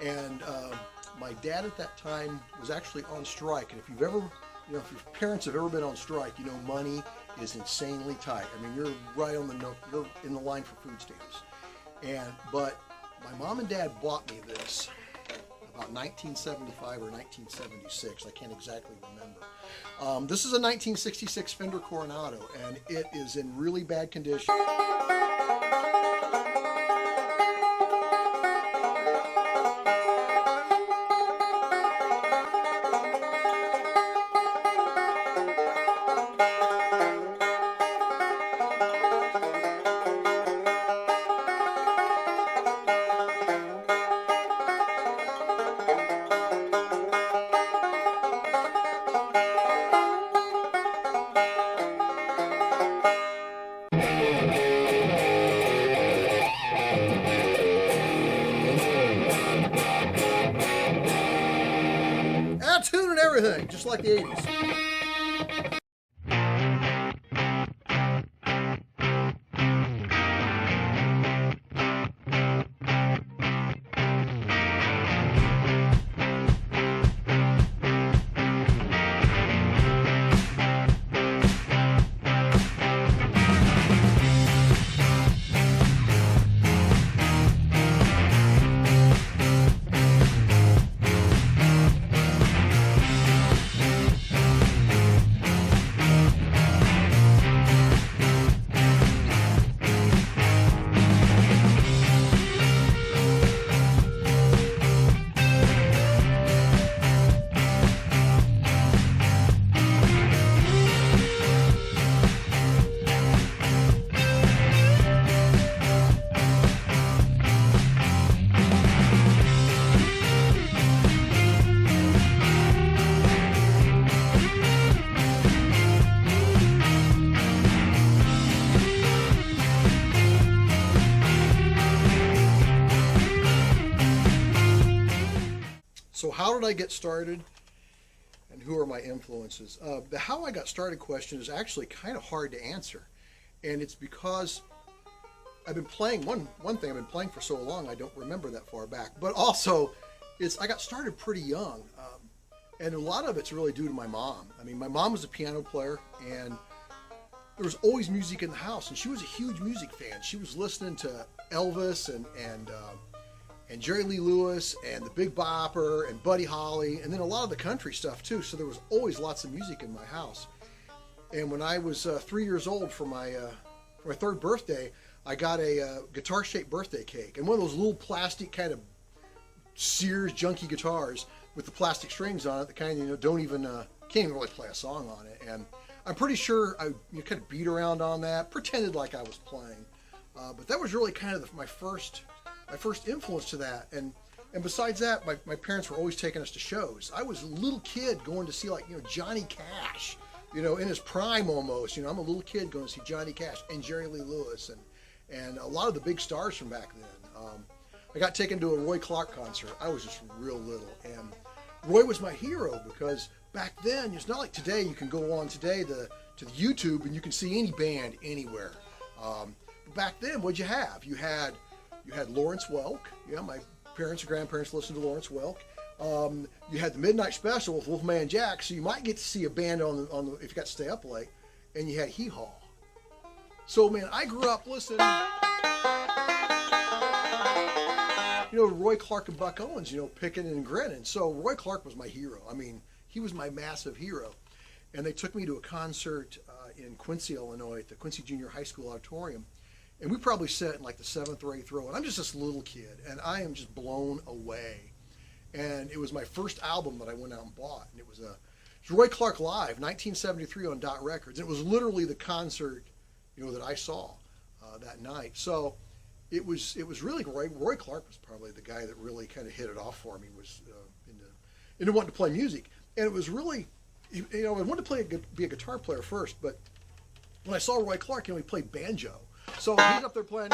And my dad at that time was actually on strike. And if you've ever, if your parents have ever been on strike, money is insanely tight. I mean, you're right on you're in the line for food stamps. But my mom and dad bought me this about 1975 or 1976. I can't exactly remember. This is a 1966 Fender Coronado, and it is in really bad condition. Tune and everything, just like the 80s. So how did I get started, and who are my influences? The how I got started question is actually kind of hard to answer, and it's because I've been playing, one thing I've been playing for so long I don't remember that far back, but also I got started pretty young, and a lot of it's really due to my mom. I mean, my mom was a piano player, and there was always music in the house, and she was a huge music fan. She was listening to Elvis and Jerry Lee Lewis and the Big Bopper and Buddy Holly, and then a lot of the country stuff too. So there was always lots of music in my house. And when I was 3 years old for my third birthday, I got a guitar-shaped birthday cake, and one of those little plastic kind of Sears junky guitars with the plastic strings on it, the kind can't even really play a song on it. And I'm pretty sure I kind of beat around on that, pretended like I was playing, but that was really kind of my first influence to that. And besides that, my parents were always taking us to shows. I was a little kid going to see Johnny Cash, in his prime almost. I'm a little kid going to see Johnny Cash and Jerry Lee Lewis and a lot of the big stars from back then. I got taken to a Roy Clark concert. I was just real little, and Roy was my hero because back then, it's not like today. You can go on today to the YouTube and you can see any band anywhere. But back then, what'd you have? You had Lawrence Welk. Yeah, my parents and grandparents listened to Lawrence Welk. You had the Midnight Special with Wolfman Jack, so you might get to see a band on the if you got to stay up late. And you had Hee Haw. So man, I grew up listening. Roy Clark and Buck Owens, picking and grinning. So Roy Clark was my hero. I mean, he was my massive hero. And they took me to a concert in Quincy, Illinois, at the Quincy Junior High School Auditorium. And we probably sat in like the 7th or 8th row, and I'm just this little kid, and I am just blown away. And it was my first album that I went out and bought, and it was Roy Clark Live, 1973 on Dot Records. And it was literally the concert, that I saw that night. So it was really Roy Clark was probably the guy that really kind of hit it off for me. Was into wanting to play music, and it was really, I wanted to be a guitar player first, but when I saw Roy Clark, he played banjo. So he's up there playing.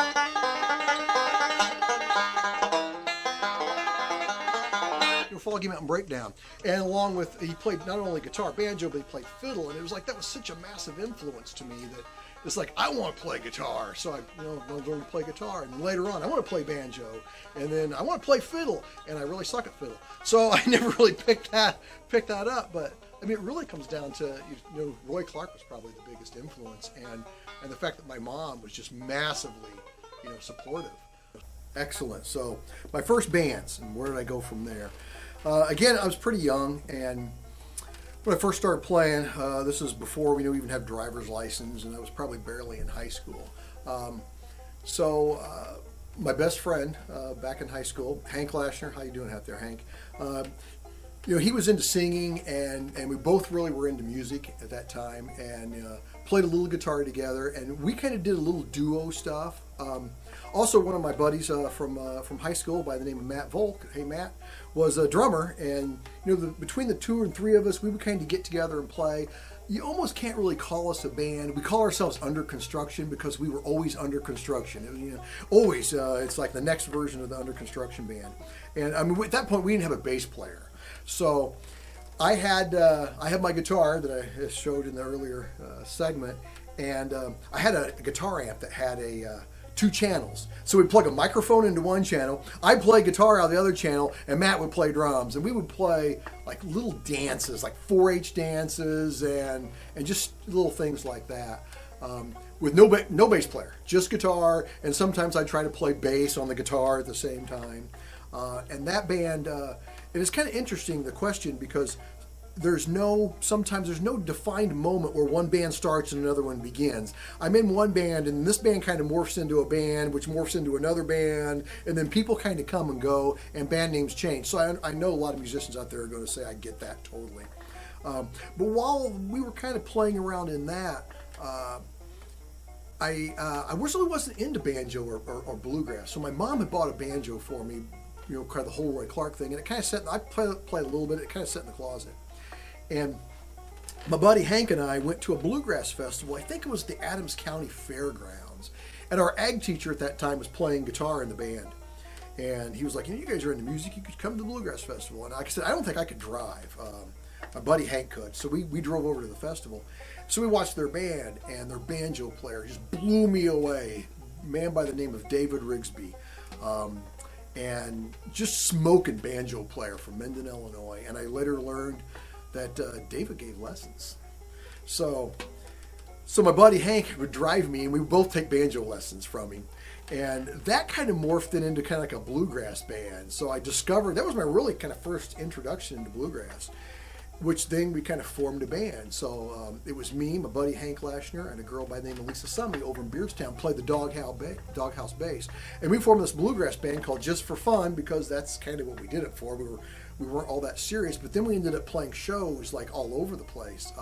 Foggy Mountain Breakdown, and along with he played not only guitar, banjo, but he played fiddle, and it was like that was such a massive influence to me that it's like, I want to play guitar. So I learned to play guitar. And later on, I want to play banjo. And then I want to play fiddle. And I really suck at fiddle. So I never really picked that up. But I mean, it really comes down to, Roy Clark was probably the biggest influence. And the fact that my mom was just massively, supportive. Excellent. So my first bands, and where did I go from there? Again, I was pretty young, and when I first started playing, this is before we even had driver's license, and I was probably barely in high school. So my best friend back in high school, Hank Lashner, how you doing out there, Hank? He was into singing, and we both really were into music at that time, and played a little guitar together, and we kind of did a little duo stuff. Also, one of my buddies from high school by the name of Matt Volk, hey Matt, was a drummer, and between the 2 and 3 of us, we would kind of get together and play. You almost can't really call us a band. We call ourselves Under Construction because we were always under construction. Always. It's like the next version of the Under Construction band. And I mean, at that point, we didn't have a bass player. So I had my guitar that I showed in the earlier segment, and I had a guitar amp that had 2 channels. So we'd plug a microphone into one channel, I'd play guitar out of the other channel, and Matt would play drums. And we would play like little dances, like 4-H dances, and just little things like that. With no bass player, just guitar, and sometimes I'd try to play bass on the guitar at the same time. And that band, it is kind of interesting, the question, because sometimes there's no defined moment where one band starts and another one begins. I'm in one band, and this band kind of morphs into a band, which morphs into another band, and then people kind of come and go, and band names change. So I know a lot of musicians out there are going to say, I get that totally. But while we were kind of playing around in that, I really wasn't into banjo or bluegrass. So my mom had bought a banjo for me, kind of the whole Roy Clark thing, and it kind of I played a little bit, it kind of sat in the closet. And my buddy Hank and I went to a bluegrass festival. I think it was the Adams County Fairgrounds. And our ag teacher at that time was playing guitar in the band. And he was like, you guys are into music, you could come to the bluegrass festival. And like I said, I don't think I could drive. My buddy Hank could. So we drove over to the festival. So we watched their band, and their banjo player just blew me away. A man by the name of David Rigsby. And just smoking banjo player from Mendon, Illinois. And I later learned that David gave lessons. So my buddy Hank would drive me, and we would both take banjo lessons from him. And that kind of morphed it into kind of like a bluegrass band. So I discovered, that was my really kind of first introduction into bluegrass, which then we kind of formed a band. So it was me, my buddy Hank Lashner, and a girl by the name of Lisa Summey over in Beardstown played the Doghouse bass. And we formed this bluegrass band called Just for Fun, because that's kind of what we did it for. We weren't all that serious, but then we ended up playing shows like all over the place.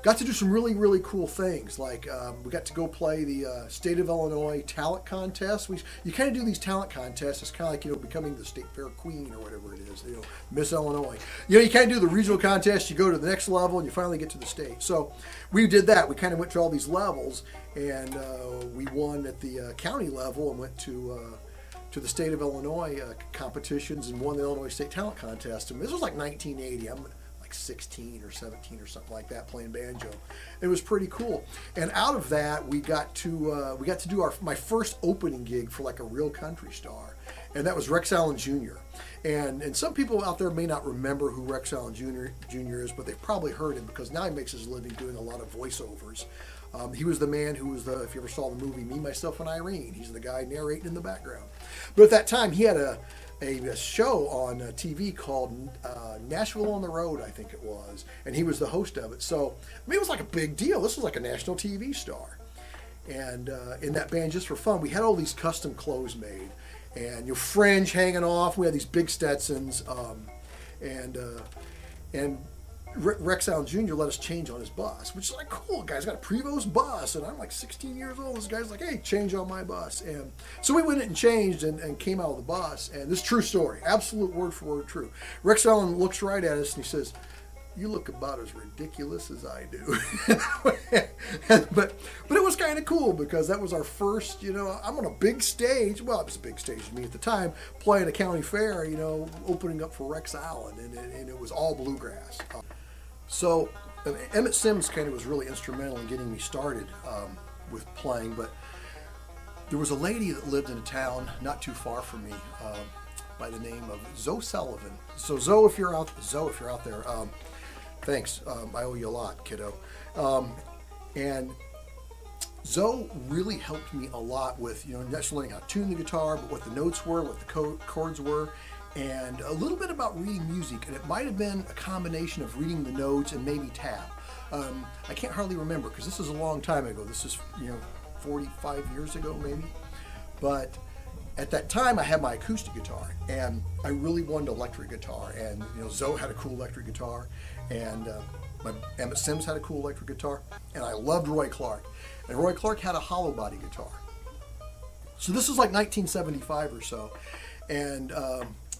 Got to do some really, really cool things. Like we got to go play the State of Illinois talent contest. You kind of do these talent contests. It's kind of like, becoming the state fair queen or whatever it is, Miss Illinois. You kind of do the regional contest, you go to the next level, and you finally get to the state. So we did that. We kind of went to all these levels, and we won at the county level and went to the State of Illinois competitions and won the Illinois State Talent Contest. And this was like 1980. I'm like 16 or 17 or something like that, playing banjo. It was pretty cool. And out of that, we got to do my first opening gig for like a real country star, and that was Rex Allen Jr. And some people out there may not remember who Rex Allen Jr. is, but they've probably heard him because now he makes his living doing a lot of voiceovers. He was the man who was if you ever saw the movie Me, Myself, and Irene, he's the guy narrating in the background. But at that time, he had a show on TV called Nashville on the Road, I think it was, and he was the host of it. So, I mean, it was like a big deal. This was like a national TV star. And in that band, Just for Fun, we had all these custom clothes made, and your fringe hanging off. We had these big Stetsons, and Rex Allen Jr. let us change on his bus, which is like, cool, guy's got a Prevost bus, and I'm like 16 years old. This guy's like, hey, change on my bus. And so we went in and changed and came out of the bus, and this is a true story, absolute word for word true. Rex Allen looks right at us and he says, you look about as ridiculous as I do. but it was kind of cool because that was our first, I'm on a big stage. Well, it was a big stage to me at the time, playing a county fair, opening up for Rex Allen, and it was all bluegrass. So Emmett Sims kind of was really instrumental in getting me started with playing, but there was a lady that lived in a town not too far from me by the name of Zoe Sullivan. So Zoe, if you're out there, thanks. I owe you a lot, kiddo. And Zoe really helped me a lot with, not just learning how to tune the guitar, but what the notes were, what the chords were, and a little bit about reading music. And it might have been a combination of reading the notes and maybe tab. I can't hardly remember because this is a long time ago. This is, 45 years ago maybe. But at that time I had my acoustic guitar and I really wanted an electric guitar. And Zoe had a cool electric guitar, and my Emmett Sims had a cool electric guitar, and I loved Roy Clark. And Roy Clark had a hollow body guitar. So this was like 1975 or so. And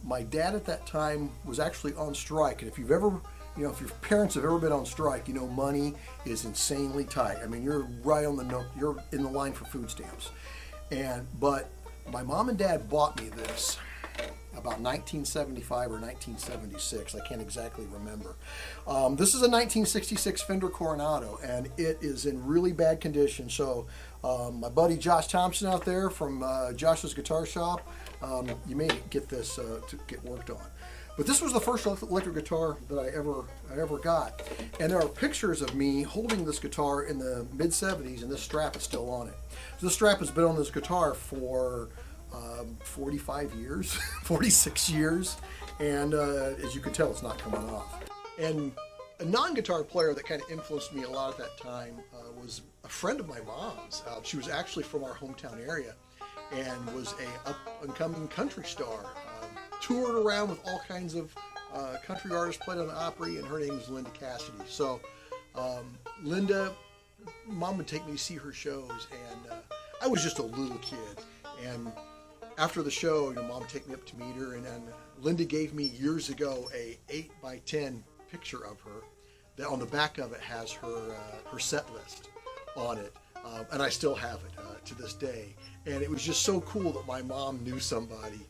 my dad at that time was actually on strike. And if you've ever, if your parents have ever been on strike, money is insanely tight. I mean, you're right on you're in the line for food stamps. But my mom and dad bought me this about 1975 or 1976. I can't exactly remember. This is a 1966 Fender Coronado, and it is in really bad condition. So my buddy Josh Thompson out there from Josh's Guitar Shop, you may get this to get worked on. But this was the first electric guitar that I ever got. And there are pictures of me holding this guitar in the mid-70s, and this strap is still on it. So this strap has been on this guitar for 45 years, 46 years, and as you can tell, it's not coming off. And a non-guitar player that kind of influenced me a lot at that time was a friend of my mom's. She was actually from our hometown area and was a up-and-coming country star. Toured around with all kinds of country artists, played on the Opry, and her name is Linda Cassidy. So Linda, Mom would take me to see her shows, and I was just a little kid. And after the show, Mom would take me up to meet her, and Linda gave me years ago a 8x10 picture of her that on the back of it has her set list on it, and I still have it to this day. And it was just so cool that my mom knew somebody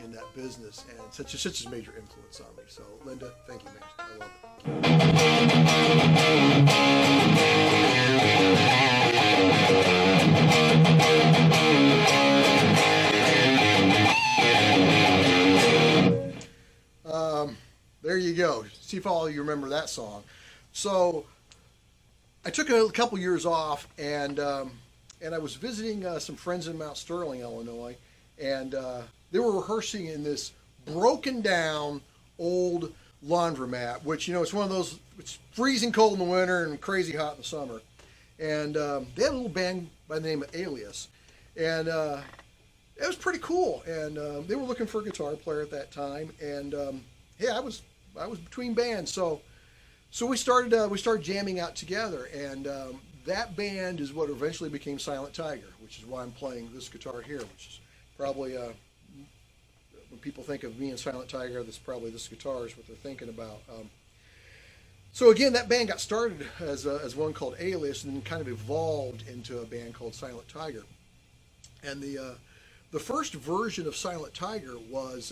in that business, and such a major influence on me. So Linda, thank you, man. I love it. There you go. See if all of you remember that song. So I took a couple years off, and I was visiting some friends in Mount Sterling, Illinois, and they were rehearsing in this broken down old laundromat, which, it's one of those, it's freezing cold in the winter and crazy hot in the summer. And they had a little band by the name of Alias. And it was pretty cool. And they were looking for a guitar player at that time. And hey, I was between bands. So we started jamming out together. And that band is what eventually became Silent Tiger, which is why I'm playing this guitar here, which is probably when people think of me and Silent Tiger, that's probably this guitar is what they're thinking about. So again, that band got started as one called Alias, and then kind of evolved into a band called Silent Tiger. And the first version of Silent Tiger was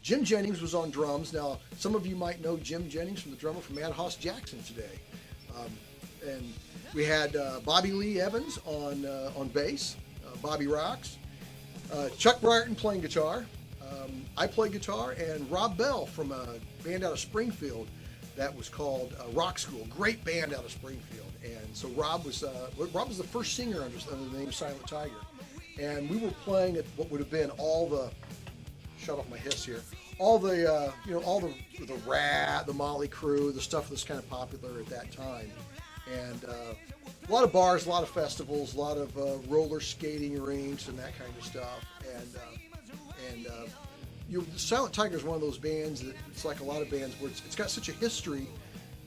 Jim Jennings was on drums. Now, some of you might know Jim Jennings from the drummer from Mad Hoss Jackson today. And we had Bobby Lee Evans on bass, Bobby Rocks. Chuck Briarton playing guitar. I played guitar, and Rob Bell from a band out of Springfield that was called Rock School. Great band out of Springfield. And so Rob was the first singer under the name Silent Tiger. And we were playing at what would have been all the, shut off my hiss here, all the all the Rat, the Motley Crue, the stuff that's kind of popular at that time. And a lot of bars, a lot of festivals, a lot of roller skating rinks and that kind of stuff. And Silent Tiger is one of those bands that it's like a lot of bands where it's got such a history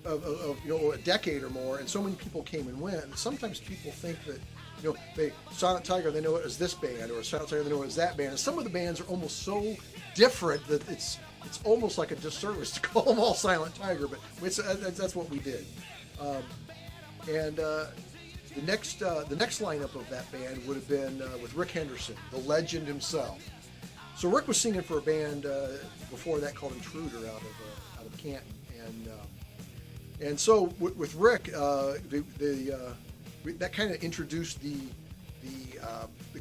of a decade or more, and so many people came and went. And sometimes people think that Silent Tiger, they know it as this band, or Silent Tiger, they know it as that band. And some of the bands are almost so different that it's almost like a disservice to call them all Silent Tiger. But that's what we did. And the next lineup of that band would have been with Rick Henderson, the legend himself. So Rick was singing for a band before that called Intruder out of Canton, And so with Rick, that kind of introduced the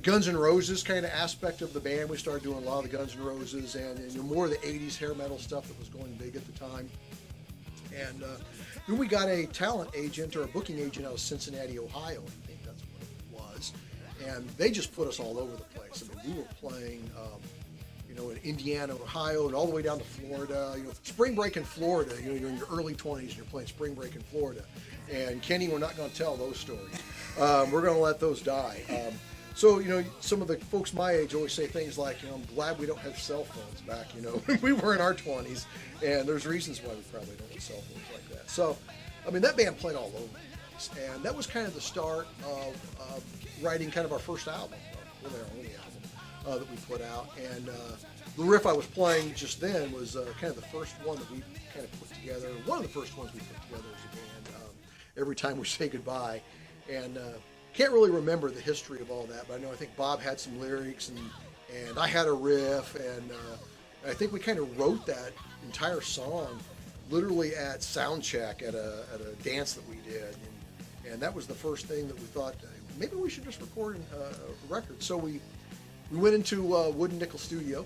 Guns N' Roses kind of aspect of the band. We started doing a lot of the Guns N' Roses and more of the 80s hair metal stuff that was going big at the time. And then we got a talent agent or a booking agent out of Cincinnati, Ohio. I think that's what it was. And they just put us all over the place. I mean, we were playing, in Indiana, Ohio, and all the way down to Florida. Spring break in Florida. You're in your early 20s and you're playing spring break in Florida. And Kenny, we're not going to tell those stories. We're going to let those die. So, some of the folks my age always say things like, I'm glad we don't have cell phones back, we were in our 20s, and there's reasons why we probably don't have cell phones like that. So, I mean, that band played all over the place, and that was kind of the start of writing kind of our first album, really our only album that we put out. And the riff I was playing just then was kind of the first one that we kind of put together, one of the first ones we put together as a band, every time we say goodbye. And can't really remember the history of all that, but I think Bob had some lyrics and I had a riff, and I think we kind of wrote that entire song literally at sound check at a dance that we did, and that was the first thing that we thought maybe we should just record a record. So we went into Wooden Nickel Studio,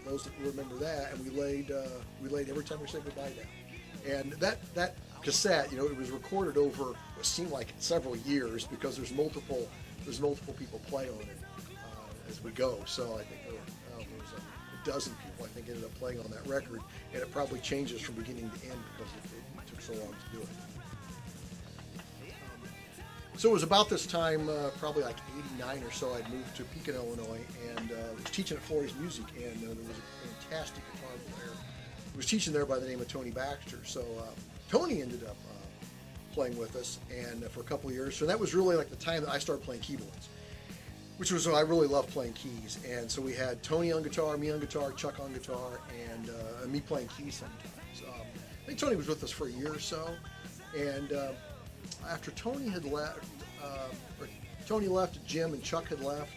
for those that remember that, and we laid Every Time We Say Goodbye down, and that cassette, it was recorded over what seemed like several years because there's multiple people play on it as we go. So I think there was a dozen people I think ended up playing on that record, and it probably changes from beginning to end because it took so long to do it. So it was about this time, probably like '89 or so, I'd moved to Pekin, Illinois, and was teaching at Florey's Music, and there was a fantastic guitar player who was teaching there by the name of Tony Baxter. So Tony ended up playing with us, and for a couple of years. So that was really like the time that I started playing keyboards, which was, I really loved playing keys. And so we had Tony on guitar, me on guitar, Chuck on guitar, and me playing keys sometimes. I think Tony was with us for a year or so, and after Tony had left, Tony left, Jim and Chuck had left,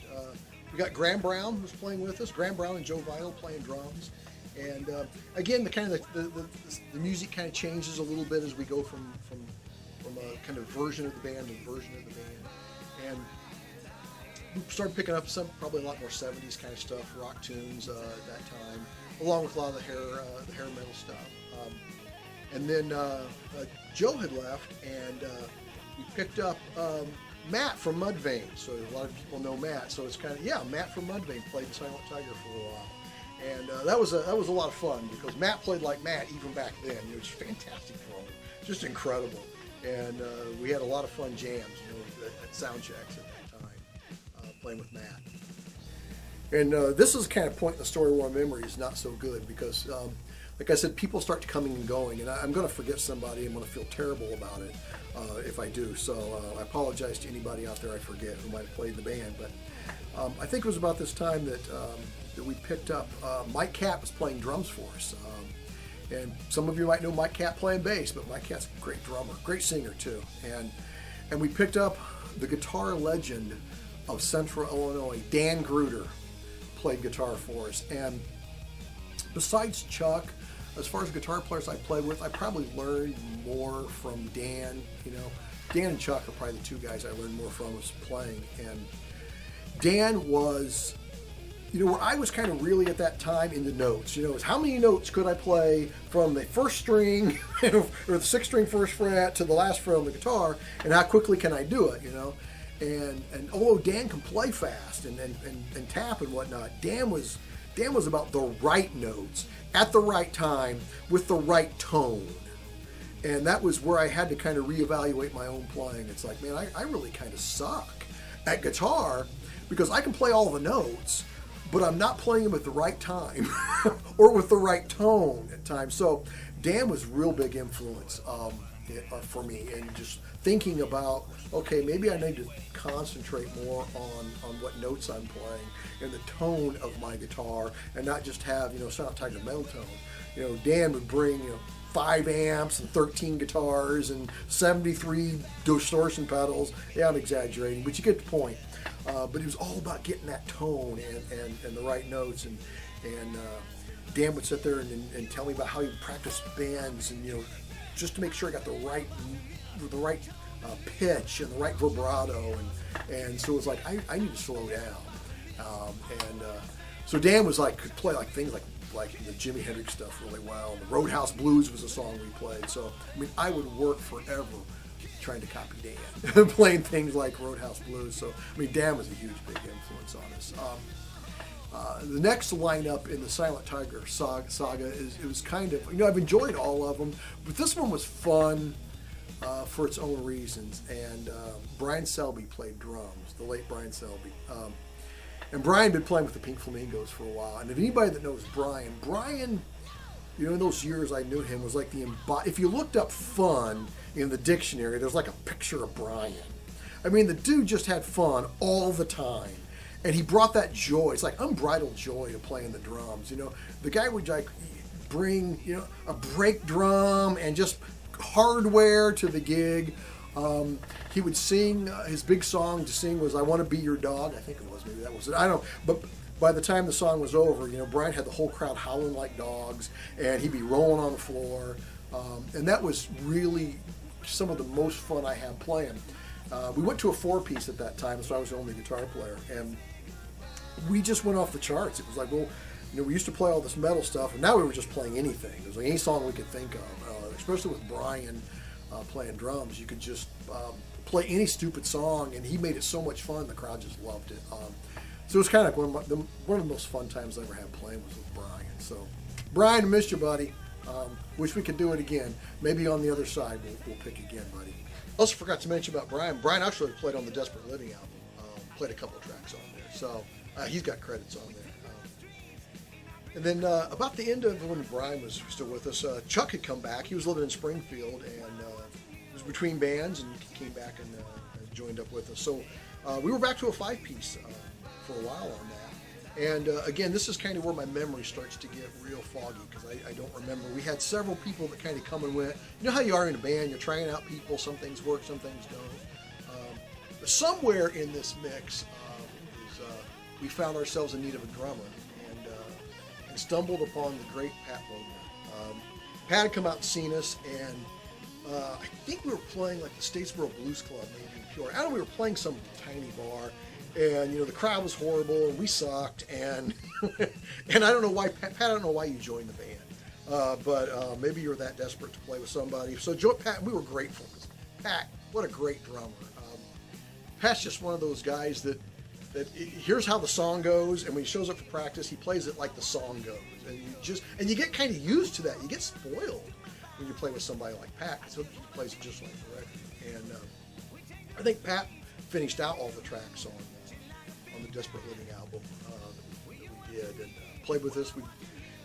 we got Graham Brown, who was playing with us. Graham Brown and Joe Vital playing drums. And again, the music kind of changes a little bit as we go from a kind of version of the band to version of the band. And we started picking up probably a lot more 70s kind of stuff, rock tunes at that time, along with a lot of the hair metal stuff. And then Joe had left, and we picked up Matt from Mudvayne. So a lot of people know Matt. So it's kind of, Matt from Mudvayne played the Silent Tiger for a while. And that was a lot of fun because Matt played like Matt even back then. It was fantastic drummer, just incredible. And we had a lot of fun jams, at sound checks at that time, playing with Matt. And this is kind of point in the story where my memory is not so good because, like I said, people start coming and going, and I'm going to forget somebody. I'm going to feel terrible about it if I do. So I apologize to anybody out there I forget who might have played in the band. But I think it was about this time that we picked up, Mike Catt was playing drums for us. And some of you might know Mike Catt playing bass, but Mike Catt's a great drummer, great singer too. And we picked up the guitar legend of Central Illinois, Dan Gruder, played guitar for us. And besides Chuck, as far as guitar players I played with, I probably learned more from Dan. Dan and Chuck are probably the two guys I learned more from was playing. And Dan was, where I was kind of really at that time in the notes, is how many notes could I play from the first string or the sixth string first fret to the last fret on the guitar, and how quickly can I do it, And although Dan can play fast and tap and whatnot, Dan was about the right notes at the right time with the right tone. And that was where I had to kind of reevaluate my own playing. It's like, man, I really kind of suck at guitar because I can play all the notes, but I'm not playing them at the right time or with the right tone at times. So Dan was a real big influence for me, and just thinking about, okay, maybe I need to concentrate more on what notes I'm playing and the tone of my guitar, and not just have, Silent Tiger metal tone. Dan would bring, 5 amps and 13 guitars and 73 distortion pedals. Yeah, I'm exaggerating, but you get the point. But it was all about getting that tone and the right notes. And Dan would sit there and tell me about how he practiced bends and, just to make sure I got the right pitch and the right vibrato, and so it was like I need to slow down, so Dan was like could play like things like the Jimi Hendrix stuff really well. The Roadhouse Blues was a song we played, so I mean I would work forever trying to copy Dan playing things like Roadhouse Blues. So I mean Dan was a huge big influence on us. The next lineup in the Silent Tiger saga is it was kind of I've enjoyed all of them, but this one was fun for its own reasons. And Brian Selby played drums, the late Brian Selby. And Brian had been playing with the Pink Flamingos for a while. And if anybody that knows Brian, in those years I knew him was like if you looked up fun in the dictionary, there's like a picture of Brian. I mean, the dude just had fun all the time. And he brought that joy. It's like unbridled joy to playing the drums. The guy would like bring, a brake drum and just hardware to the gig. He would sing, his big song to sing was I Want to Be Your Dog. I think it was, maybe that was it. I don't know. But by the time the song was over, Brian had the whole crowd howling like dogs, and he'd be rolling on the floor. And that was really some of the most fun I had playing. We went to a 4-piece at that time, so I was the only guitar player. And we just went off the charts. It was like, well, we used to play all this metal stuff, and now we were just playing anything. It was like any song we could think of, especially with Brian playing drums. You could just play any stupid song, and he made it so much fun. The crowd just loved it. So it was kind of like one of the most fun times I ever had playing was with Brian. So, Brian, I missed you, buddy. Wish we could do it again. Maybe on the other side, we'll pick again, buddy. Also forgot to mention about Brian. Brian actually played on the Desperate Living album. Played a couple of tracks on there. So he's got credits on there. And then about the end of when Brian was still with us, Chuck had come back. He was living in Springfield, and it was between bands, and he came back and joined up with us. So we were back to a 5-piece for a while on that. And again, this is kind of where my memory starts to get real foggy because I don't remember. We had several people that kind of come and went. You know how you are in a band, you're trying out people, some things work, some things don't. But somewhere in this mix we found ourselves in need of a drummer and stumbled upon the great Pat Vogler. Pat had come out and seen us, and I think we were playing like the Statesboro Blues Club, maybe in Peoria. I don't know, we were playing some tiny bar, and the crowd was horrible, and we sucked, and and I don't know why, Pat, I don't know why you joined the band, but maybe you were that desperate to play with somebody. So Pat, we were grateful. Pat, what a great drummer. Pat's just one of those guys that here's how the song goes, and when he shows up for practice, he plays it like the song goes, and you get kind of used to that. You get spoiled when you play with somebody like Pat, because he plays it just like the record. And I think Pat finished out all the tracks on the Desperate Living album that we did, and played with us.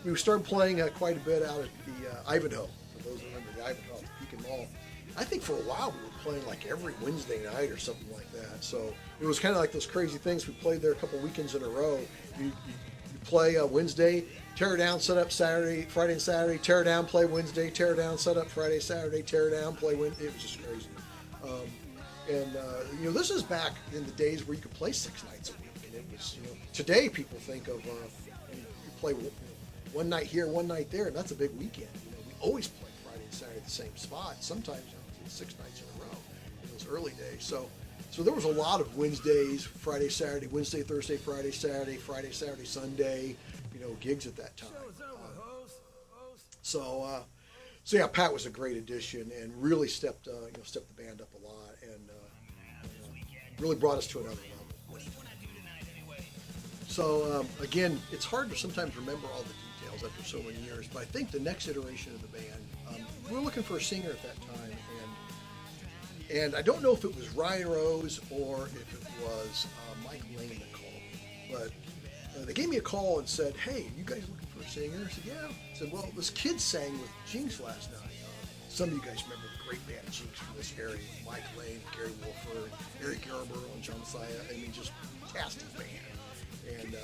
We started playing quite a bit out at the Ivanhoe. For those who remember the Ivanhoe at the Pekin Mall, I think for a while we were playing like every Wednesday night or something like that. So it was kind of like those crazy things. We played there a couple weekends in a row. You play Wednesday, tear down, set up Friday and Saturday, tear down, play Wednesday, tear down, set up Friday, Saturday, tear down, play Wednesday. It was just crazy. This is back in the days where you could play 6 nights a week. And it was, today people think of you play one night here, one night there, and that's a big weekend. We always play Friday and Saturday at the same spot. Sometimes 6 nights in a row in those early days. So there was a lot of Wednesdays, Friday, Saturday, Wednesday, Thursday, Friday, Saturday, Sunday, gigs at that time. So yeah, Pat was a great addition and really stepped the band up a lot and really brought us to another level. So again, it's hard to sometimes remember all the details after so many years, but I think the next iteration of the band, we were looking for a singer at that time, and I don't know if it was Ryan Rose or if it was Mike Lane that called me, but they gave me a call and said, "Hey, you guys looking for a singer?" I said, "Yeah." I said, "Well, this kid sang with Jinx last night. Some of you guys remember the great band Jinx from this area, Mike Lane, Gary Wolford, Eric Garber, and John Messiah. I mean, just fantastic band, and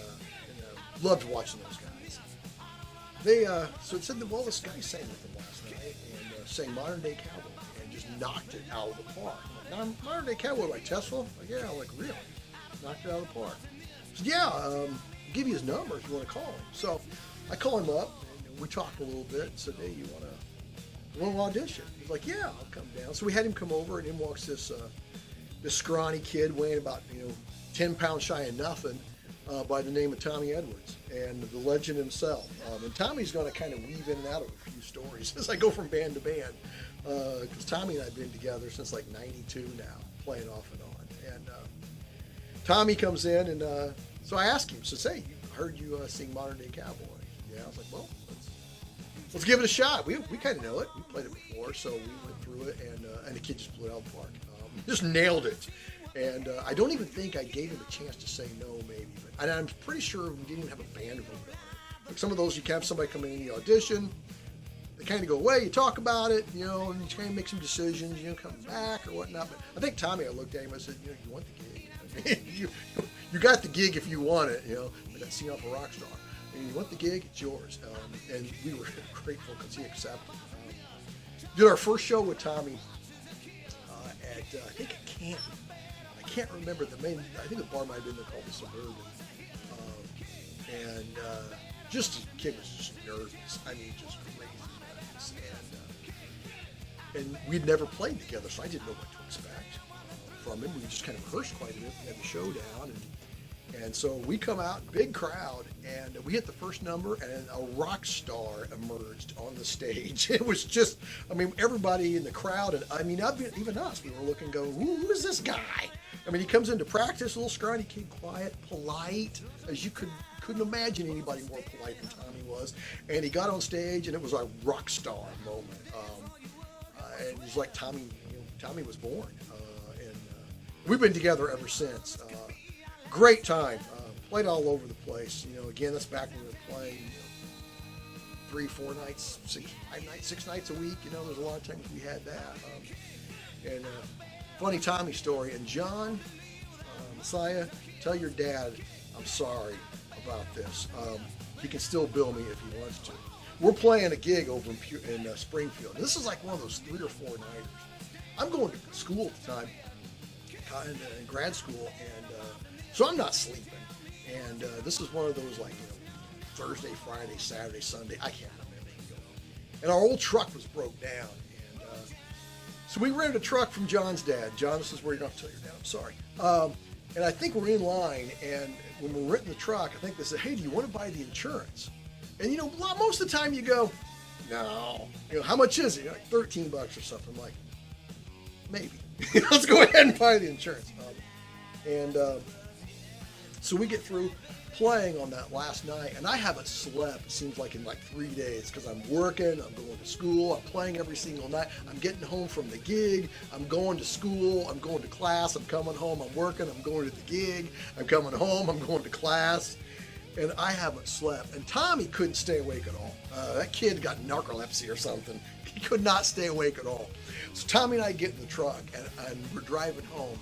loved watching those guys." They so it said that, well, this guy sang with them last night and sang Modern Day Cowboy and just knocked it out of the park. Now, Modern Day Cowboy, like Tesla? Like, yeah, like really, knocked it out of the park. So yeah, I'll give you his number if you want to call him. So I call him up and we talked a little bit and said, "Hey, you want to want to audition? He's like, yeah, I'll come down. So we had him come over, and in walks this scrawny kid weighing about 10 pounds shy of nothing, by the name of Tommy Edwards, and the legend himself. And Tommy's going to kind of weave in and out of a few stories as I go from band to band, because Tommy and I have been together since like '92 now, playing off and on. And Tommy comes in, and so I asked him, says, hey, I heard you sing Modern Day Cowboy. Yeah, I was like, well, let's give it a shot. We kind of know it. We played it before, so we went through it, and the kid just blew it out of the park. Just nailed it. And I don't even think I gave him a chance to say no, maybe. But I'm pretty sure we didn't even have a band vote on it. Like some of those, you can have somebody come in and you audition, they kind of go away, you talk about it, and you kind of make some decisions, come back or whatnot. But I think Tommy, I looked at him and I said, you want the gig? I mean, you got the gig if you want it, like that scene off of Rockstar. And you want the gig, it's yours. And we were grateful because he accepted. Did our first show with Tommy at, I think at Canton. I can't remember the main, I think the bar might have been called the Suburban. Just the kid was just nervous. I mean, just crazy nervous. And we'd never played together, so I didn't know what to expect from him. We just kind of rehearsed quite a bit. We had the showdown, and so we come out, big crowd, and we hit the first number, and a rock star emerged on the stage. It was just, I mean, everybody in the crowd, and I mean, even us, we were looking, going, who is this guy? I mean, he comes into practice, a little scrawny kid, quiet, polite, as you couldn't imagine anybody more polite than Tommy was. And he got on stage, and it was a rock star moment. And it was like Tommy was born. And we've been together ever since. Great time. Played all over the place. Again, that's back when we were playing 3, 4 nights, 6 nights a week. There's a lot of times we had that. And funny Tommy story. And John, Messiah, tell your dad I'm sorry about this. He can still bill me if he wants to. We're playing a gig over in Springfield. This is like one of those 3 or 4 nighters. I'm going to school at the time, in grad school, and so I'm not sleeping. And this is one of those like Thursday, Friday, Saturday, Sunday. I can't remember. And our old truck was broke down. So we rented a truck from John's dad. John, this is where you're going to tell your dad, I'm sorry. And I think we're in line, and when we're renting the truck, I think they said, hey, do you want to buy the insurance? And most of the time you go, no. How much is it? Like $13 or something. I'm like, maybe. Let's go ahead and buy the insurance. So we get through playing on that last night, and I haven't slept, it seems like, in like 3 days, because I'm working, I'm going to school, I'm playing every single night, I'm getting home from the gig, I'm going to school, I'm going to class, I'm coming home, I'm working, I'm going to the gig, I'm coming home, I'm going to class, and I haven't slept. And Tommy couldn't stay awake at all. That kid got narcolepsy or something. He could not stay awake at all. So Tommy and I get in the truck, and we're driving home,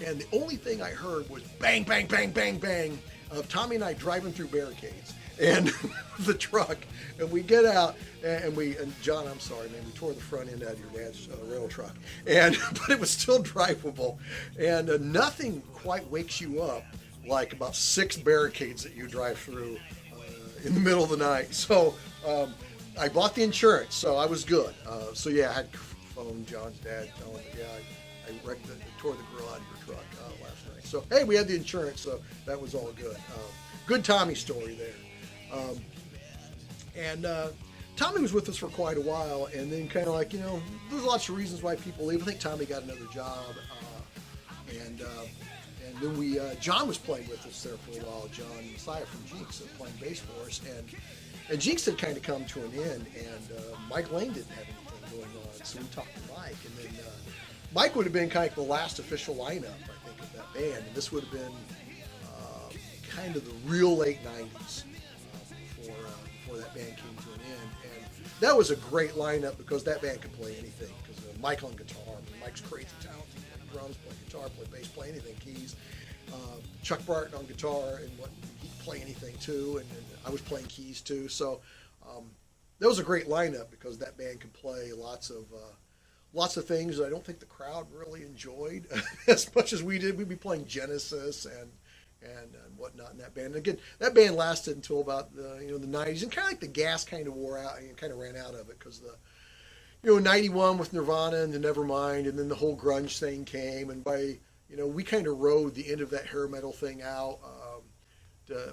and the only thing I heard was bang, bang, bang, bang, bang, of Tommy and I driving through barricades and the truck, and we get out, and John, I'm sorry, man, we tore the front end out of your dad's rail truck, but it was still drivable, and nothing quite wakes you up like about 6 barricades that you drive through in the middle of the night. So I bought the insurance, so I was good. So yeah, I had to phone John's dad, tell him, I tore the grill out of your truck last night. So, hey, we had the insurance, so that was all good. Good Tommy story there. Tommy was with us for quite a while, and then kind of like, there's lots of reasons why people leave. I think Tommy got another job, and then John was playing with us there for a while. John Messiah from Jinx playing bass for us, and Jinx had kind of come to an end, and Mike Lane didn't have anything going on, so we talked to Mike, and then Mike would have been kind of the last official lineup, I think, of that band, and this would have been kind of the real late 90s before that band came to an end. And that was a great lineup because that band could play anything, because Mike on guitar, Mike's crazy talented, play drums, play guitar, play bass, play anything, keys. Chuck Barton on guitar, and he could play anything too, and I was playing keys too, so that was a great lineup because that band could play lots of things that I don't think the crowd really enjoyed as much as we did. We'd be playing Genesis and whatnot in that band. And again, that band lasted until about the 90s, and kind of like the gas kind of wore out and kind of ran out of it because '91 with Nirvana and the Nevermind, and then the whole grunge thing came, and we kind of rode the end of that hair metal thing out.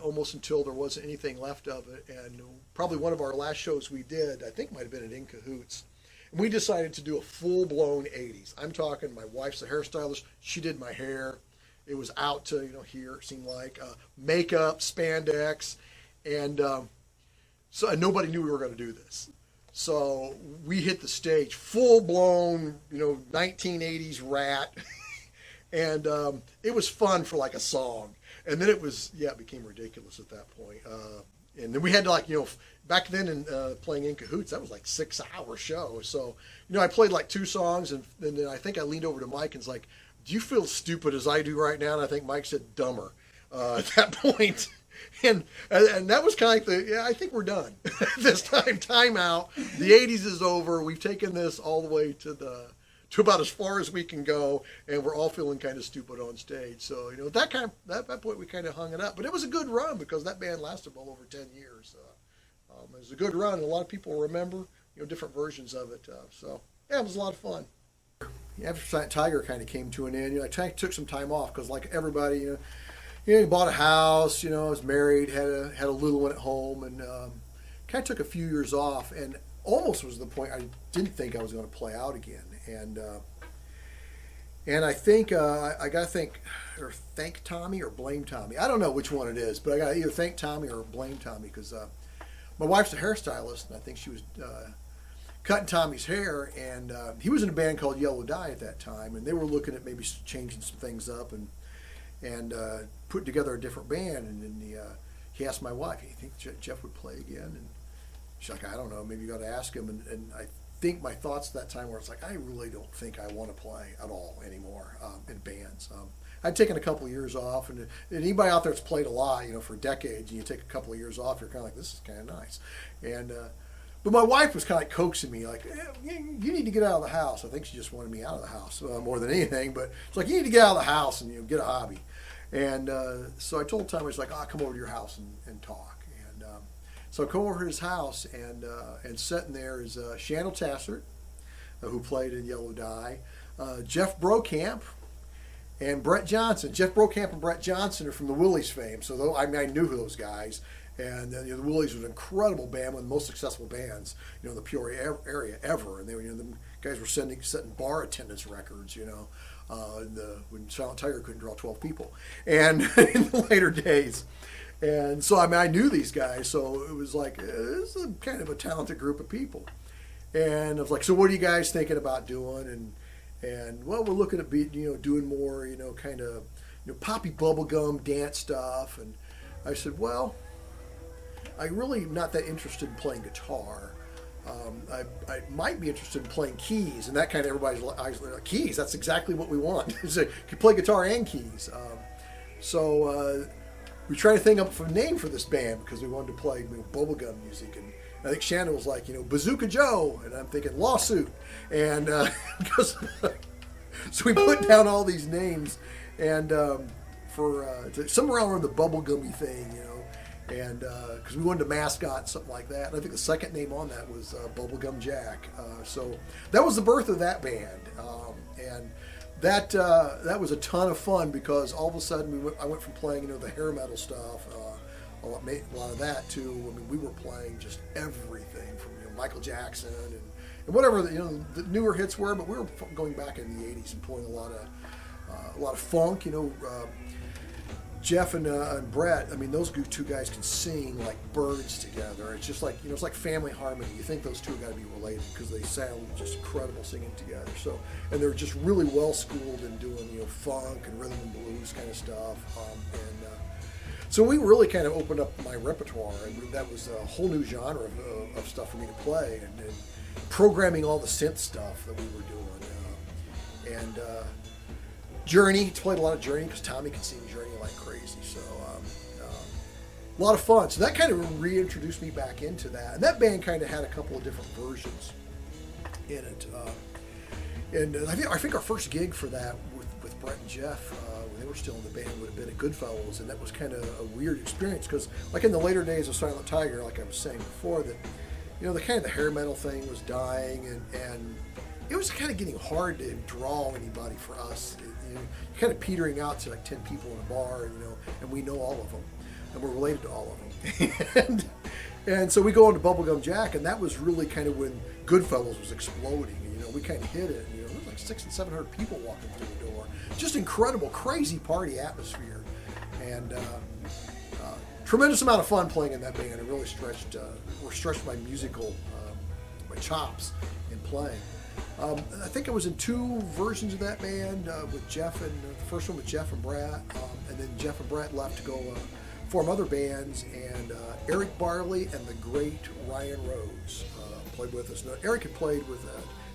Almost until there wasn't anything left of it. And probably one of our last shows we did, I think might have been at In Cahoots. And we decided to do a full-blown 80s. I'm talking, my wife's a hairstylist. She did my hair. It was out to, here, it seemed like. Makeup, spandex. And and nobody knew we were going to do this. So we hit the stage, full-blown, 1980s rat. And it was fun for like a song. And then it became ridiculous at that point. And then we had to back then in playing In Cahoots, that was like 6-hour show. So, I played like 2 songs and then I think I leaned over to Mike and was like, do you feel stupid as I do right now? And I think Mike said dumber at that point. And that was kind of like I think we're done. This time out. The 80s is over. We've taken this all the way to about as far as we can go, and we're all feeling kind of stupid on stage. So, at that point, we kind of hung it up. But it was a good run because that band lasted well over 10 years. It was a good run, and a lot of people remember, different versions of it. It was a lot of fun. After Tiger kind of came to an end, I took some time off because, like everybody, he bought a house, was married, had a little one at home, and kind of took a few years off, and almost was the point I didn't think I was going to play out again. And I think I got to thank Tommy or blame Tommy. I don't know which one it is, but I got to either thank Tommy or blame Tommy because my wife's a hairstylist, and I think she was cutting Tommy's hair, and he was in a band called Yellow Dye at that time, and they were looking at maybe changing some things up and putting together a different band. And then he asked my wife, "You think Jeff would play again?" And she's like, "I don't know. Maybe you got to ask him." And I think my thoughts at that time were, it's like, I really don't think I want to play at all anymore in bands. I'd taken a couple of years off, and anybody out there that's played a lot, for decades, and you take a couple of years off, you're kind of like, this is kind of nice. And but my wife was kind of like coaxing me, like, you need to get out of the house. I think she just wanted me out of the house more than anything, but it's like, you need to get out of the house and get a hobby. And so I told Tom, I was like, I'll come over to your house and talk. So I come over to his house, and sitting there is Shandell Tassert, who played in Yellow Dye, Jeff Brokamp, and Brett Johnson. Jeff Brokamp and Brett Johnson are from the Willies fame, so I knew those guys. And the Willies was an incredible band, one of the most successful bands, in the Peoria area ever. And they were, the guys were setting bar attendance records, when Silent Tiger couldn't draw 12 people, and in the later days. And so, I knew these guys, so it was like, this is kind of a talented group of people. And I was like, so what are you guys thinking about doing? And well, we're looking at doing more, kind of, poppy bubblegum dance stuff. And I said, well, I really am not that interested in playing guitar. I might be interested in playing keys, and that kind of everybody's eyes like, keys, that's exactly what we want. So you can play guitar and keys. We tried to think up a name for this band because we wanted to play bubblegum music, and I think Shannon was like, Bazooka Joe, and I'm thinking Lawsuit, and so we put down all these names, and for somewhere around the bubblegummy thing, and because we wanted a mascot, something like that. And I think the second name on that was Bubblegum Jack. So that was the birth of that band, and that was a ton of fun because all of a sudden I went from playing the hair metal stuff, a lot of that to we were playing just everything from Michael Jackson and whatever the newer hits were, but we were going back in the '80s and playing a lot of funk. Jeff and Brett, those two guys can sing like birds together. It's just like, it's like family harmony. You think those two got to be related because they sound just incredible singing together. So, and they're just really well schooled in doing, funk and rhythm and blues kind of stuff. So we really kind of opened up my repertoire, and that was a whole new genre of stuff for me to play, and programming all the synth stuff that we were doing. Journey, played a lot of Journey because Tommy could sing Journey like crazy. So a lot of fun. So that kind of reintroduced me back into that. And that band kind of had a couple of different versions in it. And I think our first gig for that with Brett and Jeff, when they were still in the band, would have been at Goodfellows. And that was kind of a weird experience because, like in the later days of Silent Tiger, like I was saying before, that the kind of the hair metal thing was dying, and it was kind of getting hard to draw anybody for us. You're kind of petering out to like 10 people in a bar, and we know all of them, and we're related to all of them. and so we go into Bubblegum Jack, and that was really kind of when Goodfellas was exploding. We kind of hit it. There was like 600 and 700 people walking through the door. Just incredible, crazy party atmosphere, and tremendous amount of fun playing in that band. It really stretched my musical my chops in playing. I think I was in 2 versions of that band with Jeff, and the first one with Jeff and Brett, and then Jeff and Brett left to go form other bands, and Eric Barley and the great Ryan Rose played with us. Now, Eric had played with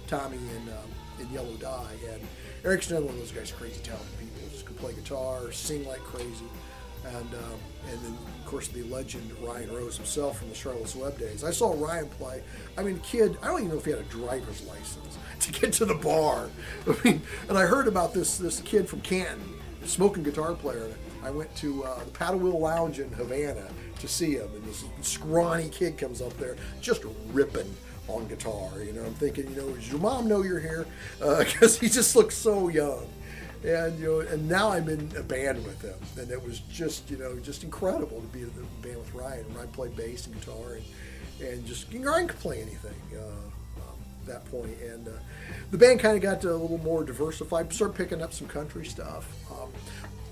Tommy in Yellow Dye, and Eric's another one of those guys, crazy talented people, just could play guitar, sing like crazy, and then of course the legend Ryan Rose himself from the Charlotte's Web days. I saw Ryan play. I mean, kid, I don't even know if he had a driver's license to get to the bar. And I heard about this kid from Canton, a smoking guitar player. I went to the Paddle Wheel Lounge in Havana to see him, and this scrawny kid comes up there just ripping on guitar. I'm thinking, does your mom know you're here? Because he just looks so young. And now I'm in a band with him, and it was just incredible to be in the band with Ryan. Ryan played bass and guitar, and just Ryan could play anything at that point. And the band kind of got a little more diversified, started picking up some country stuff.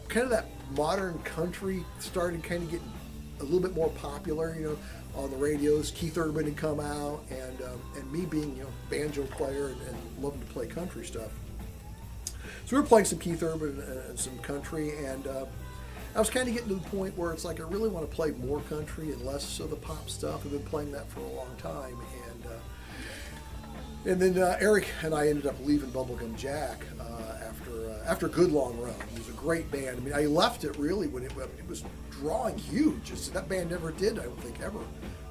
Kind of that modern country started kind of getting a little bit more popular, on the radios. Keith Urban had come out, and me being banjo player and loving to play country stuff. So we were playing some Keith Urban and some country, and I was kind of getting to the point where it's like I really want to play more country and less of the pop stuff. I've been playing that for a long time, and then Eric and I ended up leaving Bubblegum Jack after a good long run. It was a great band. I mean, I left it really when it was drawing huge. That band never did, I don't think, ever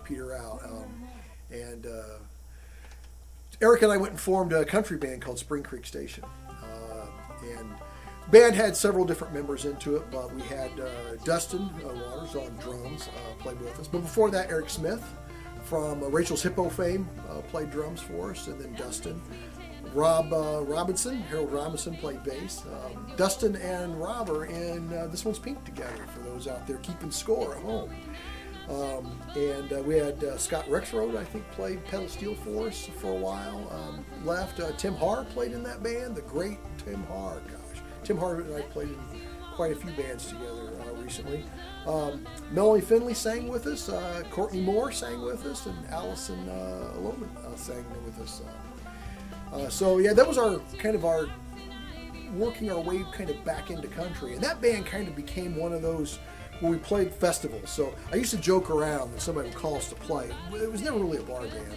peter out. And Eric and I went and formed a country band called Spring Creek Station. And the band had several different members into it, but we had Dustin Waters on drums, played with us. But before that, Eric Smith from Rachel's Hippo fame played drums for us, and then Dustin. Harold Robinson played bass. Dustin and Rob are in This One's Pink together, for those out there keeping score at home. And we had Scott Rexroad, I think, played pedal steel for us for a while. Left. Tim Haar played in that band, the great Tim Haar. Gosh, Tim Haar and I played in quite a few bands together recently. Melanie Finley sang with us. Courtney Moore sang with us, and Allison Lohman sang with us. So yeah, that was our working our way kind of back into country, and that band kind of became one of those where we played festivals. So I used to joke around that somebody would call us to play. It was never really a bar band,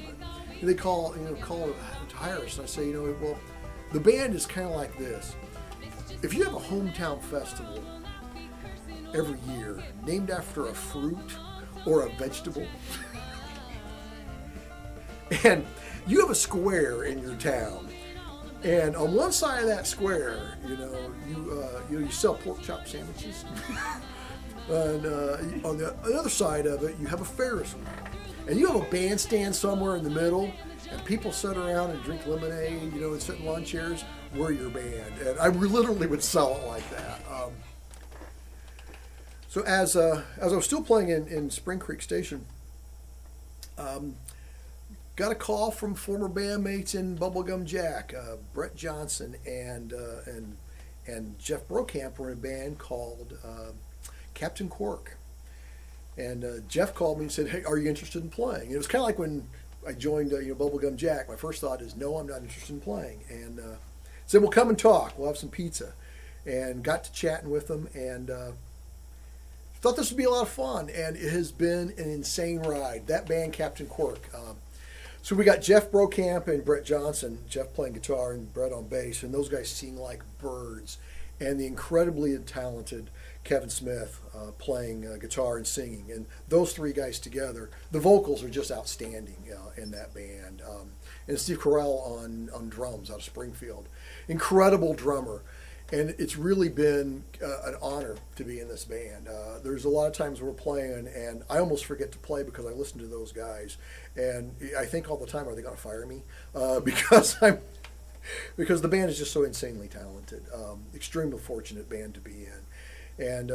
but they call to hire us, and I say, well, the band is kind of like this. If you have a hometown festival every year named after a fruit or a vegetable, and you have a square in your town, and on one side of that square, you sell pork chop sandwiches, and on the other side of it, you have a Ferris wheel, and you have a bandstand somewhere in the middle, and people sit around and drink lemonade, and sit in lawn chairs. We're your band, and I literally would sell it like that. So as I was still playing in Spring Creek Station, got a call from former bandmates in Bubblegum Jack, Brett Johnson and Jeff Brokamp were in a band called Captain Quirk. And Jeff called me and said, "Hey, are you interested in playing?" And it was kind of like when I joined Bubblegum Jack. My first thought is, no, I'm not interested in playing. And said, "Well, come and talk. We'll have some pizza." And got to chatting with them, and thought this would be a lot of fun. And it has been an insane ride. That band, Captain Quirk. So we got Jeff Brokamp and Brett Johnson, Jeff playing guitar and Brett on bass, and those guys sing like birds. And the incredibly talented Kevin Smith playing guitar and singing. And those three guys together, the vocals are just outstanding in that band. And Steve Carell on drums out of Springfield. Incredible drummer. And it's really been an honor to be in this band. There's a lot of times we're playing, and I almost forget to play because I listen to those guys, and I think all the time, are they going to fire me? Because the band is just so insanely talented. Extremely fortunate band to be in, and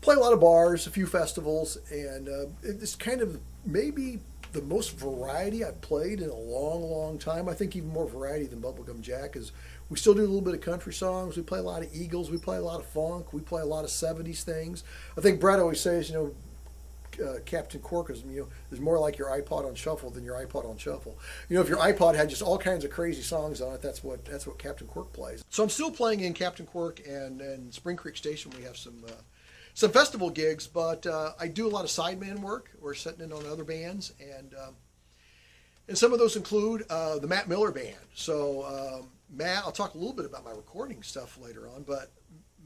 play a lot of bars, a few festivals, and it's kind of maybe the most variety I've played in a long, long time. I think even more variety than Bubblegum Jack is. We still do a little bit of country songs. We play a lot of Eagles. We play a lot of funk. We play a lot of 70s things. I think Brett always says, Captain Cork is, is more like your iPod on shuffle than your iPod on shuffle. If your iPod had just all kinds of crazy songs on it, that's what Captain Cork plays. So I'm still playing in Captain Cork and Spring Creek Station. We have some festival gigs, but I do a lot of sideman work. We're setting in on other bands, and some of those include the Matt Miller Band. So Matt, I'll talk a little bit about my recording stuff later on, but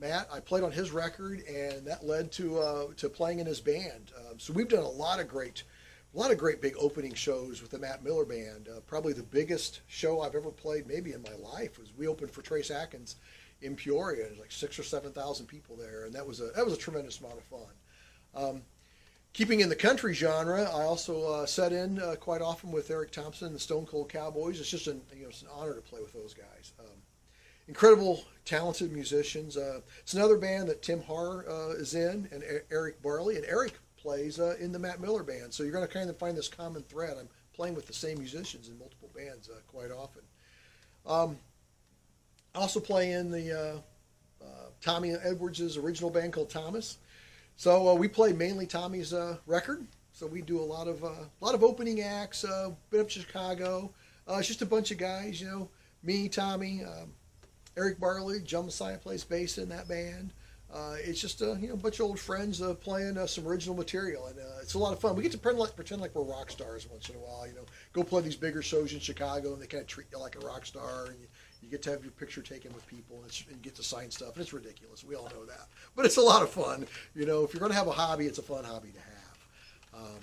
Matt, I played on his record, and that led to playing in his band. So we've done a lot of great big opening shows with the Matt Miller Band. Probably the biggest show I've ever played, maybe in my life, was we opened for Trace Atkins in Peoria. There's like 6,000 or 7,000 people there, and that was a tremendous amount of fun. Keeping in the country genre, I also set in quite often with Eric Thompson and the Stone Cold Cowboys. It's just it's an honor to play with those guys. Incredible, talented musicians. It's another band that Tim Harr is in, and Eric Barley. And Eric plays in the Matt Miller Band. So you're going to kind of find this common thread. I'm playing with the same musicians in multiple bands quite often. I also play in the Tommy Edwards' original band called Thomas. So we play mainly Tommy's record. So we do a lot of opening acts. Been up to Chicago. It's just a bunch of guys, me, Tommy, Eric Barley, John Messiah plays bass in that band. It's just a bunch of old friends playing some original material, and it's a lot of fun. We get to pretend like we're rock stars once in a while. Go play these bigger shows in Chicago, and they kind of treat you like a rock star, and you get to have your picture taken with people, and get to sign stuff, and it's ridiculous. We all know that, but it's a lot of fun. If you're going to have a hobby, it's a fun hobby to have.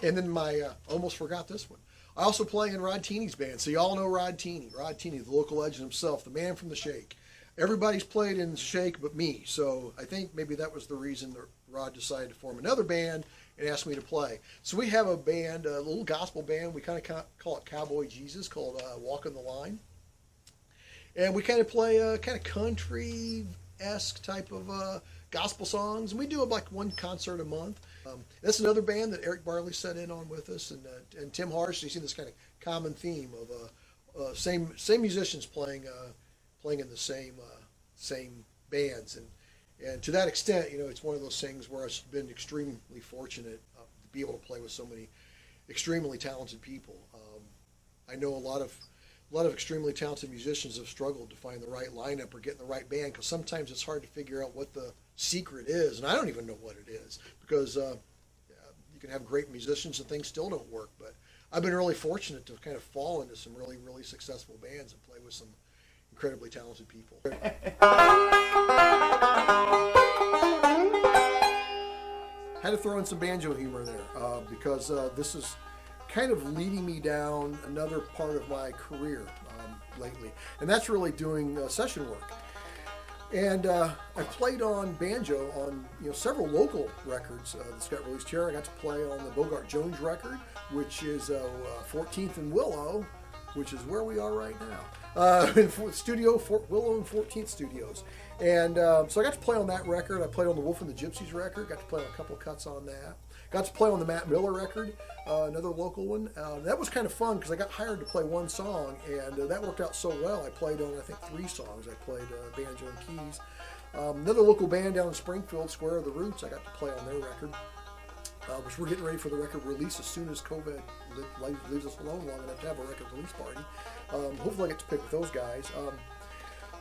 And then I almost forgot this one. I also play in Rod Teeney's band, so you all know Rod Teeney. Rod Teeney, the local legend himself, the man from the Shake. Everybody's played in the Shake but me, so I think maybe that was the reason that Rod decided to form another band and asked me to play. So we have a band, a little gospel band. We kind of call it Cowboy Jesus, called Walking the Line. And we kind of play kind of country-esque type of gospel songs. And we do like one concert a month. That's another band that Eric Barley set in on with us, and Tim Harsh. You see this kind of common theme of same musicians playing in the same bands, and to that extent, it's one of those things where I've been extremely fortunate to be able to play with so many extremely talented people. I know a lot of extremely talented musicians have struggled to find the right lineup or get in the right band, because sometimes it's hard to figure out what the secret is, and I don't even know what it is, because you can have great musicians and things still don't work. But I've been really fortunate to kind of fall into some really, really successful bands and play with some incredibly talented people. Had to throw in some banjo humor there because this is kind of leading me down another part of my career lately, and that's really doing session work. And I played on banjo on several local records that's got released here. I got to play on the Bogart Jones record, which is 14th and Willow, which is where we are right now, in studio Fort Willow and 14th Studios. And so I got to play on that record. I played on the Wolf and the Gypsies record. Got to play on a couple of cuts on that. Got to play on the Matt Miller record, another local one. That was kind of fun because I got hired to play one song, and that worked out so well. I played on, I think, 3 songs. I played banjo and keys. Another local band down in Springfield, Square of the Roots, I got to play on their record, which we're getting ready for the record release as soon as COVID leaves us alone long enough to have a record release party. Hopefully I get to pick with those guys.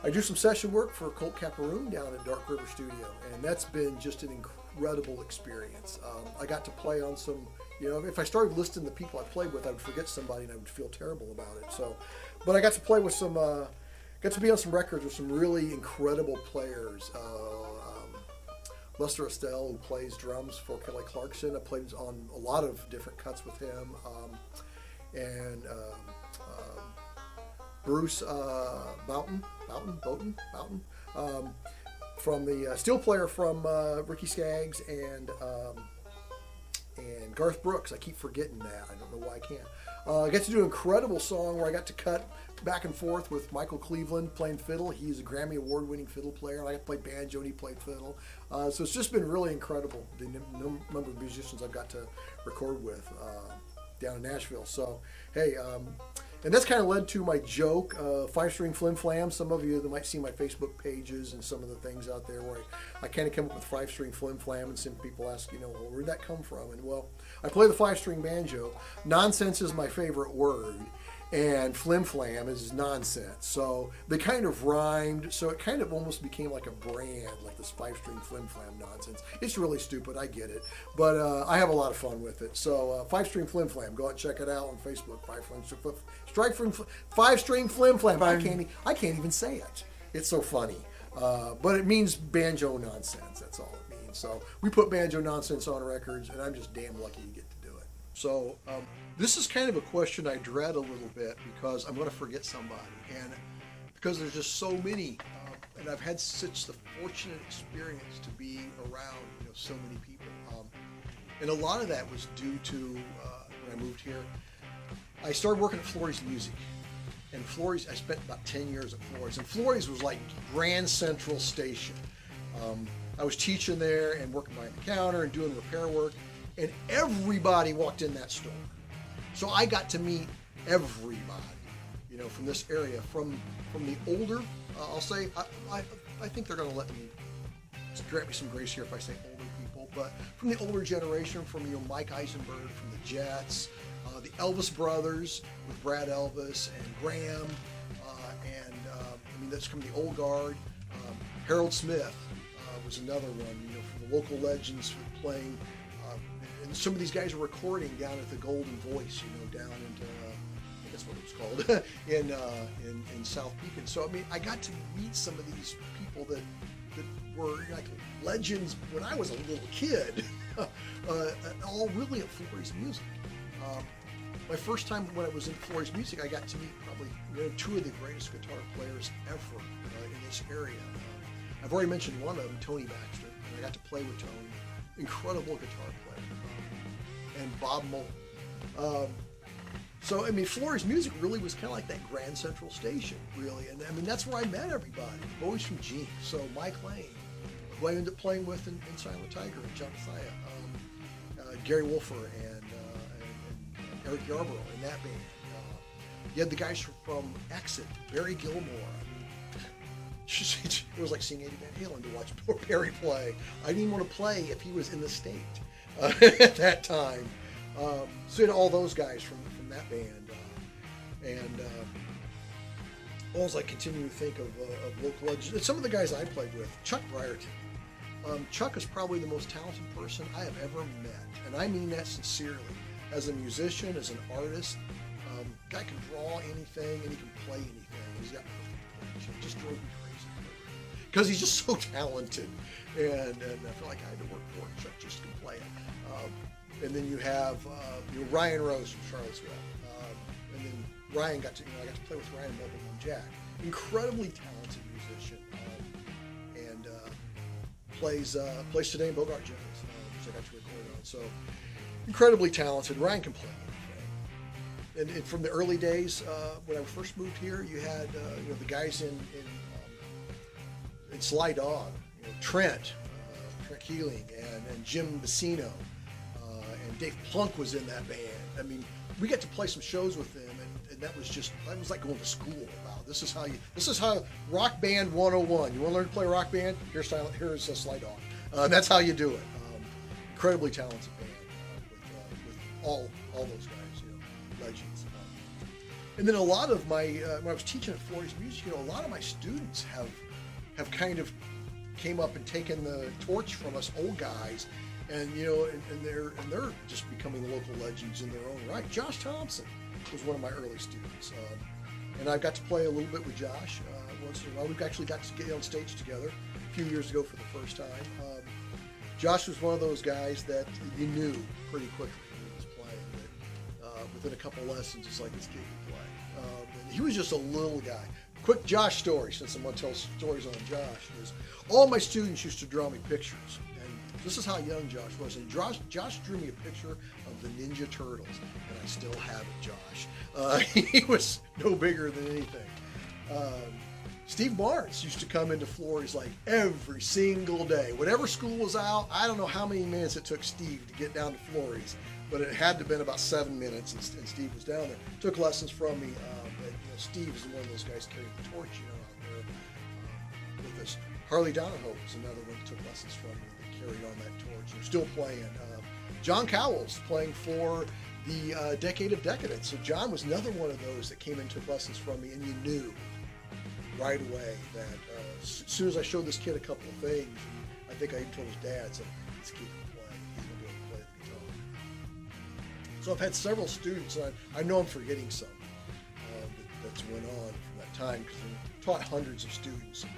I do some session work for Colt Caparoon down at Dark River Studio, and that's been just an incredible experience. I got to play on some, if I started listing the people I played with, I would forget somebody and I would feel terrible about it. So, but I got to play with some, got to be on some records with some really incredible players. Lester Estelle, who plays drums for Kelly Clarkson. I played on a lot of different cuts with him. And Bruce Boughton, from the steel player from Ricky Skaggs and Garth Brooks. I keep forgetting that. I don't know why I can't. I got to do an incredible song where I got to cut back and forth with Michael Cleveland playing fiddle. He's a Grammy Award-winning fiddle player, and I got to play banjo and he played fiddle. So it's just been really incredible, the number of musicians I've got to record with down in Nashville. So, hey, and that's kind of led to my joke, five-string flim flam. Some of you that might see my Facebook pages and some of the things out there where I kind of come up with five-string flim flam, and some people ask, well, where'd that come from? And well, I play the five-string banjo. Nonsense is my favorite word, and flim flam is nonsense. So they kind of rhymed, so it kind of almost became like a brand, like this five-string flim flam nonsense. It's really stupid, I get it, but I have a lot of fun with it. So five-string flim flam, go out and check it out on Facebook. Five-string flim flam. I can't even say it. It's so funny, but it means banjo nonsense. That's all it means. So we put banjo nonsense on records, and I'm just damn lucky to get to do it. So this is kind of a question I dread a little bit because I'm going to forget somebody, and because there's just so many, and I've had such the fortunate experience to be around so many people, and a lot of that was due to when I moved here. I started working at Florey's Music, and Florey's, I spent about 10 years at Florey's, and Florey's was like Grand Central Station. I was teaching there and working behind the counter and doing repair work, and everybody walked in that store. So I got to meet everybody, from this area, from the older, I'll say, I think they're going to let me, grant me some grace here if I say older people, but from the older generation, from Mike Eisenberg, from the Jets, the Elvis Brothers with Brad Elvis and Graham, that's from the old guard. Harold Smith was another one, from the local legends playing. And some of these guys are recording down at the Golden Voice, down into, I guess what it was called, in South Pekin. So, I got to meet some of these people that were like legends when I was a little kid, all really at Florey's Music. My first time when I was in Florey's Music, I got to meet probably two of the greatest guitar players ever in this area. I've already mentioned one of them, Tony Baxter. And I got to play with Tony. Incredible guitar player. And Bob Moe. So, Florey's Music really was kind of like that Grand Central Station, really. And that's where I met everybody. Boys from Gene. So Mike Lane, who I ended up playing with in Silent Tiger, and John Thaya, Gary Wolfer, and Eric Yarborough in that band. You had the guys from Exit, Barry Gilmore. It was like seeing Eddie Van Halen to watch Barry play. I didn't even want to play if he was in the state at that time. So you had all those guys from that band. Always I continue to think of local legends. Some of the guys I played with, Chuck Brierton. Chuck is probably the most talented person I have ever met, and I mean that sincerely. As a musician, as an artist, guy can draw anything and he can play anything. He's got perfect pitch. It just drove me crazy because he's just so talented, and I feel like I had to work for it. Chuck just can play it. And then you have Ryan Rose from Charlottesville, and then Ryan I got to play with Ryan Bubble and Jack. Incredibly talented musician, and plays today in Bogart Jones, which I got to record on. So. Incredibly talented. Ryan can play anything. And from the early days, when I first moved here, you had the guys in Sly Dog, Trent Keeling, and Jim Messino, and Dave Plunk was in that band. We got to play some shows with them, and that was like going to school. Wow, this is how Rock Band 101. You want to learn to play rock band? Here's Sly Dog. That's how you do it. Incredibly talented band. All those guys, legends. And then a lot of my, when I was teaching at Florey's Music, a lot of my students have kind of came up and taken the torch from us old guys, and they're just becoming local legends in their own right. Josh Thompson was one of my early students, and I got to play a little bit with Josh once in a while. We actually got to get on stage together a few years ago for the first time. Josh was one of those guys that you knew pretty quickly. Within a couple lessons, it's like this kid can play. And He was just a little guy. Quick Josh story, since I'm going to tell stories on Josh, is all my students used to draw me pictures. And this is how young Josh was. And Josh drew me a picture of the Ninja Turtles, and I still have it, Josh. He was no bigger than anything. Steve Barnes used to come into Flores like every single day. Whenever school was out, I don't know how many minutes it took Steve to get down to Flores, but it had to have been about 7 minutes, and Steve was down there. Took lessons from me. Steve is one of those guys carrying the torch, out there with us. Harley Donahoe was another one that took lessons from me that carried on that torch. They're still playing. John Cowell's playing for the Decade of Decadence. So John was another one of those that came and took lessons from me, and you knew right away that as soon as I showed this kid a couple of things, I think I even told his dad, so this kid can play. He's going to be able to play the guitar. So I've had several students, and I know I'm forgetting some. That's went on from that time, because I taught hundreds of students, and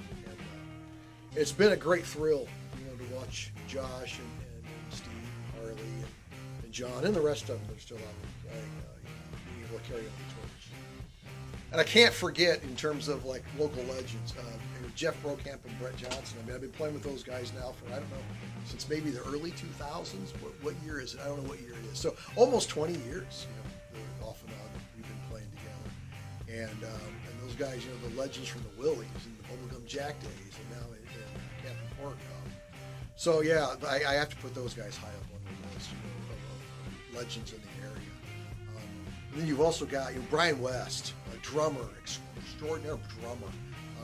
it's been a great thrill, to watch Josh and Steve, Harley, and John, and the rest of them that are still out there playing, being able to carry on the torch. And I can't forget, in terms of like local legends, Jeff Brokamp and Brett Johnson. I mean, I've been playing with those guys now for, I don't know, since maybe the early 2000s. What year is it? I don't know what year it is. So almost 20 years, off and on, we've been playing together. And those guys, the legends from the Willies and the Bubblegum Jack days, and now in Captain Pork. So yeah, I have to put those guys high up on the list, of legends in the area. And then you've also got Brian West, a drummer, extraordinary drummer.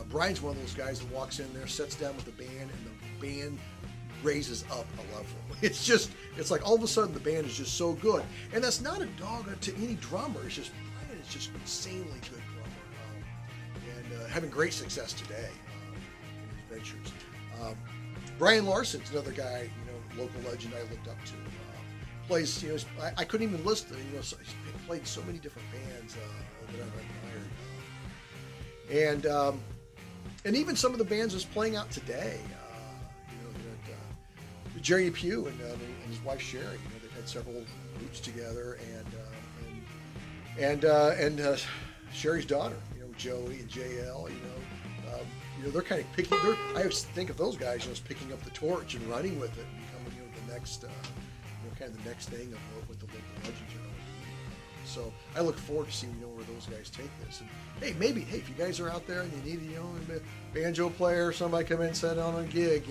Brian's one of those guys that walks in there, sits down with the band, and the band raises up a level. It's like all of a sudden the band is just so good, and that's not a dog to any drummer. It's just Brian is just insanely good drummer, and having great success today in his ventures. Brian Larson's another guy, local legend I looked up to. Plays, I couldn't even list he's played so many different bands that I've admired, and even some of the bands that's playing out today. Jerry Pugh and his wife Sherry, they've had several groups together, and Sherry's daughter, Joey and JL, they're kind of picking. I always think of those guys as picking up the torch and running with it, and becoming the next, kind of the next thing of what the local legends are going to be. So I look forward to seeing where those guys take this. And hey, if you guys are out there and you need a banjo player, somebody come in and set on a gig,